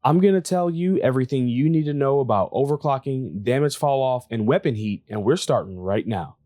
I'm going to tell you everything you need to know about overclocking, damage fall off, and weapon heat, and we're starting right now.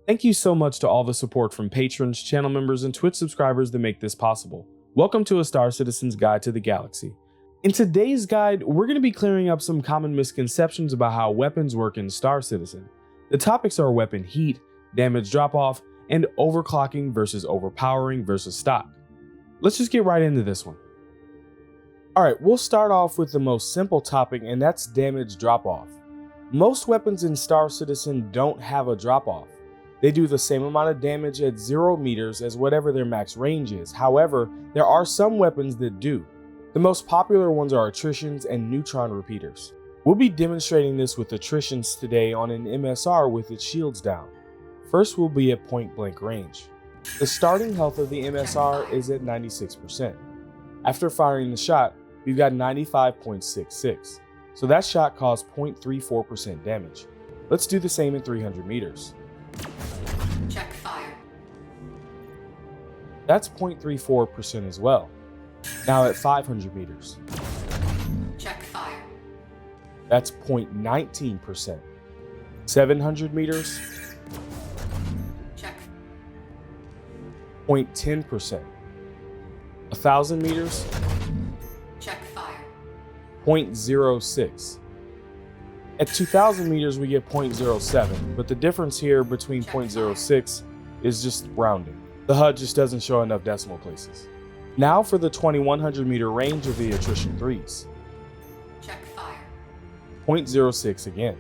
Thank you so much to all the support from patrons, channel members, and Twitch subscribers that make this possible. Welcome to A Star Citizen's Guide to the Galaxy. In today's guide, we're going to be clearing up some common misconceptions about how weapons work in Star Citizen. The topics are weapon heat, damage drop-off, and overclocking versus overpowering versus stock. Let's just get right into this one. Alright, we'll start off with the most simple topic, and that's damage drop-off. Most weapons in Star Citizen don't have a drop-off. They do the same amount of damage at 0 meters as whatever their max range is. However, there are some weapons that do. The most popular ones are attritions and neutron repeaters. We'll be demonstrating this with attritions today on an MSR with its shields down. First, we'll be at point blank range. The starting health of the MSR is at 96%. After firing the shot, we've got 95.66. So that shot caused 0.34% damage. Let's do the same in 300 meters. Check fire. That's 0.34% as well. Now at 500 meters. Check fire. That's 0.19%. 700 meters. Check. 0.10%. 1,000 meters. Check fire. 0.06. At 2,000 meters, we get 0.07, but the difference here between 0.06 is just rounding. The HUD just doesn't show enough decimal places. Now for the 2,100 meter range of the attrition 3s. Check fire. 0.06 again.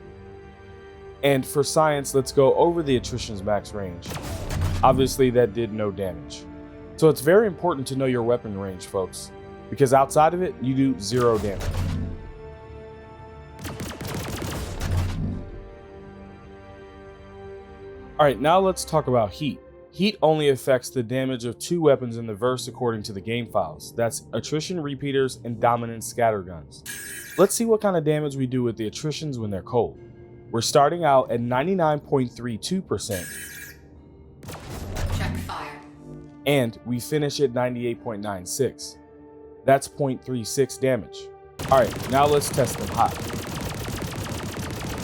And for science, let's go over the attrition's max range. Obviously, that did no damage. So it's very important to know your weapon range, folks, because outside of it, you do 0 damage. Alright, now let's talk about heat. Heat only affects the damage of 2 weapons in the verse according to the game files. That's attrition repeaters and dominant scatterguns. Let's see what kind of damage we do with the attritions when they're cold. We're starting out at 99.32%. Check fire. And we finish at 98.96. That's 0.36 damage. Alright, now let's test them hot.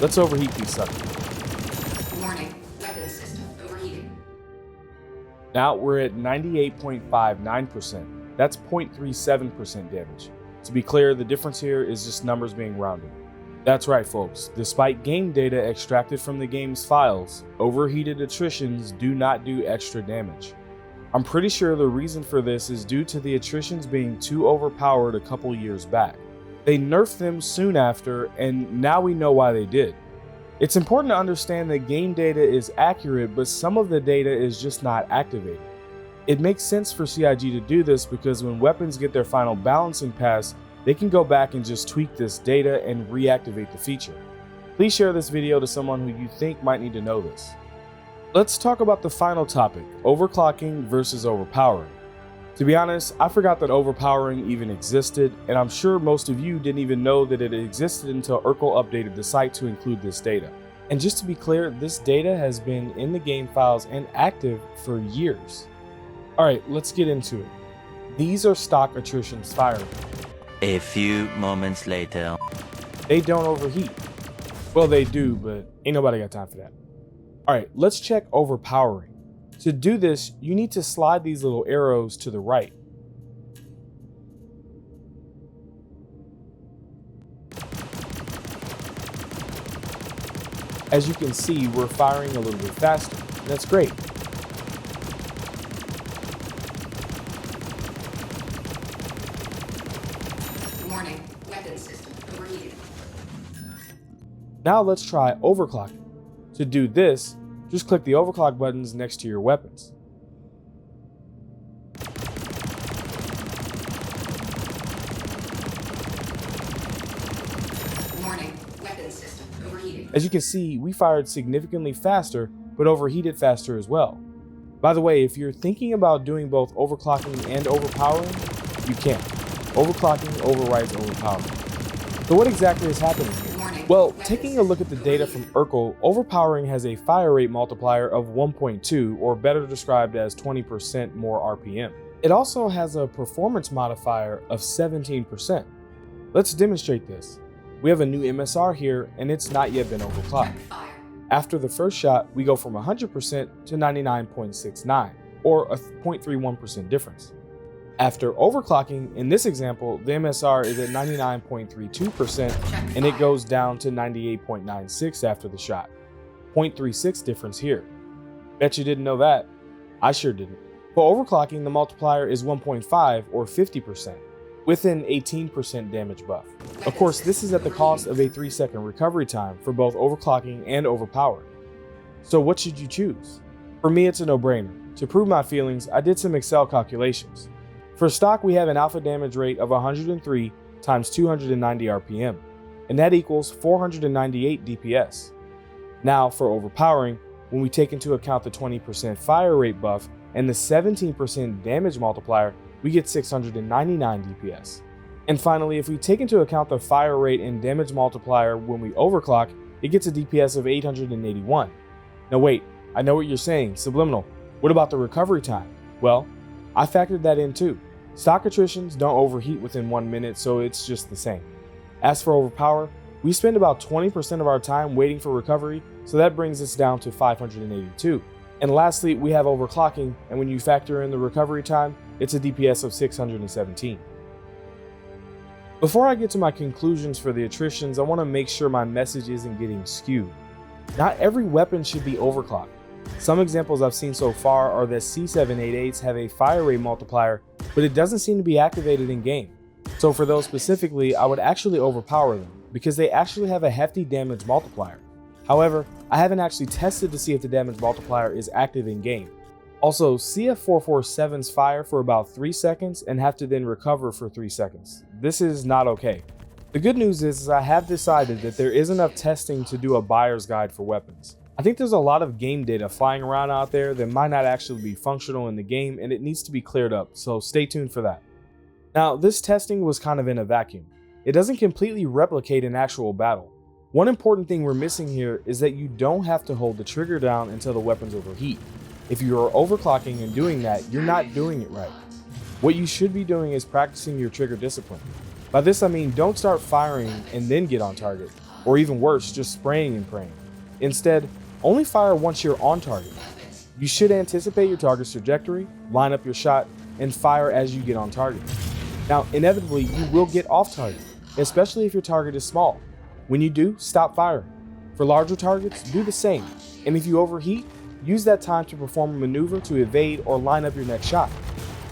Let's overheat these suckers. Warning. Weapon system overheating. Now we're at 98.59%. That's 0.37% damage. To be clear, the difference here is just numbers being rounded. That's right, folks. Despite game data extracted from the game's files, overheated attritions do not do extra damage. I'm pretty sure the reason for this is due to the attritions being too overpowered a couple years back. They nerfed them soon after, and now we know why they did. It's important to understand that game data is accurate, but some of the data is just not activated. It makes sense for CIG to do this because when weapons get their final balancing pass, they can go back and just tweak this data and reactivate the feature. Please share this video to someone who you think might need to know this. Let's talk about the final topic, overclocking versus overpowering. To be honest, I forgot that overpowering even existed, and I'm sure most of you didn't even know that it existed until Urkel updated the site to include this data. And just to be clear, this data has been in the game files and active for years. Alright, let's get into it. These are stock attritions firing. A few moments later. They don't overheat. Well, they do, but ain't nobody got time for that. Alright, let's check overpowering. To do this, you need to slide these little arrows to the right. As you can see, we're firing a little bit faster. That's great. Warning. Weapon system overheating. Now let's try overclocking. To do this, just click the overclock buttons next to your weapons. Warning. Weapon system overheating. As you can see, we fired significantly faster, but overheated faster as well. By the way, if you're thinking about doing both overclocking and overpowering, you can. Overclocking overrides overpowering. So what exactly is happening here? Warning. Well, taking a look at the data from Urkel, Overpowering has a fire rate multiplier of 1.2, or better described as 20% more RPM. It also has a performance modifier of 17%. Let's demonstrate this. We have a new MSR here, and it's not yet been overclocked. Check fire. After the first shot, we go from 100% to 99.69, or a 0.31% difference. After overclocking, in this example, the MSR is at 99.32% and it goes down to 98.96 after the shot. 0.36 difference here. Bet you didn't know that. I sure didn't. For overclocking, the multiplier is 1.5 or 50%, with an 18% damage buff. Of course, this is at the cost of a 3-second recovery time for both overclocking and overpower. So what should you choose? For me, it's a no-brainer. To prove my feelings, I did some Excel calculations. For stock, we have an alpha damage rate of 103 times 290 RPM, and that equals 498 DPS. Now, for overpowering, when we take into account the 20% fire rate buff and the 17% damage multiplier, we get 699 DPS. And finally, if we take into account the fire rate and damage multiplier when we overclock, it gets a DPS of 881. Now wait, I know what you're saying, subliminal. What about the recovery time? Well, I factored that in too. Stock attritions don't overheat within 1 minute, so it's just the same. As for overpower, we spend about 20% of our time waiting for recovery, so that brings us down to 582. And lastly, we have overclocking, and when you factor in the recovery time, it's a DPS of 617. Before I get to my conclusions for the attritions, I want to make sure my message isn't getting skewed. Not every weapon should be overclocked. Some examples I've seen so far are that C788s have a fire rate multiplier, but it doesn't seem to be activated in game. So for those specifically, I would actually overpower them, because they actually have a hefty damage multiplier. However, I haven't actually tested to see if the damage multiplier is active in game. Also, CF447s fire for about 3 seconds and have to then recover for 3 seconds. This is not okay. The good news is I have decided that there is enough testing to do a buyer's guide for weapons. I think there's a lot of game data flying around out there that might not actually be functional in the game, and it needs to be cleared up, so stay tuned for that. Now, this testing was kind of in a vacuum. It doesn't completely replicate an actual battle. One important thing we're missing here is that you don't have to hold the trigger down until the weapons overheat. If you are overclocking and doing that, you're not doing it right. What you should be doing is practicing your trigger discipline. By this I mean don't start firing and then get on target, or even worse, just spraying and praying. Instead, only fire once you're on target. You should anticipate your target's trajectory, line up your shot, and fire as you get on target. Now, inevitably, you will get off target, especially if your target is small. When you do, stop firing. For larger targets, do the same. And if you overheat, use that time to perform a maneuver to evade or line up your next shot.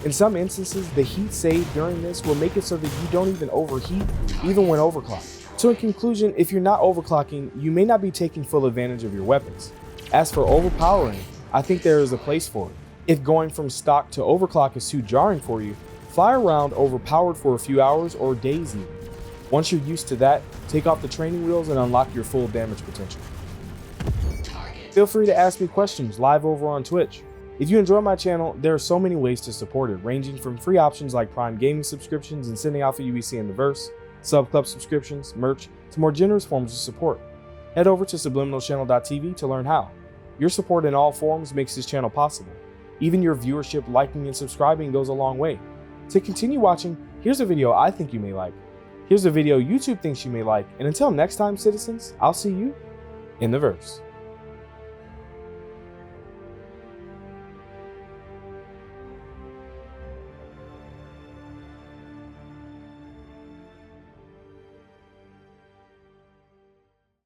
In some instances, the heat saved during this will make it so that you don't even overheat, even when overclocked. So in conclusion, if you're not overclocking, you may not be taking full advantage of your weapons. As for overpowering, I think there is a place for it. If going from stock to overclock is too jarring for you, fly around overpowered for a few hours or days even. Once you're used to that, take off the training wheels and unlock your full damage potential. Feel free to ask me questions live over on Twitch. If you enjoy my channel, there are so many ways to support it, ranging from free options like Prime Gaming subscriptions and sending Alpha UEC in the verse, sub-club subscriptions, merch, to more generous forms of support. Head over to subliminalchannel.tv to learn how. Your support in all forms makes this channel possible. Even your viewership, liking, and subscribing goes a long way. To continue watching, here's a video I think you may like. Here's a video YouTube thinks you may like, and until next time, citizens, I'll see you in the verse.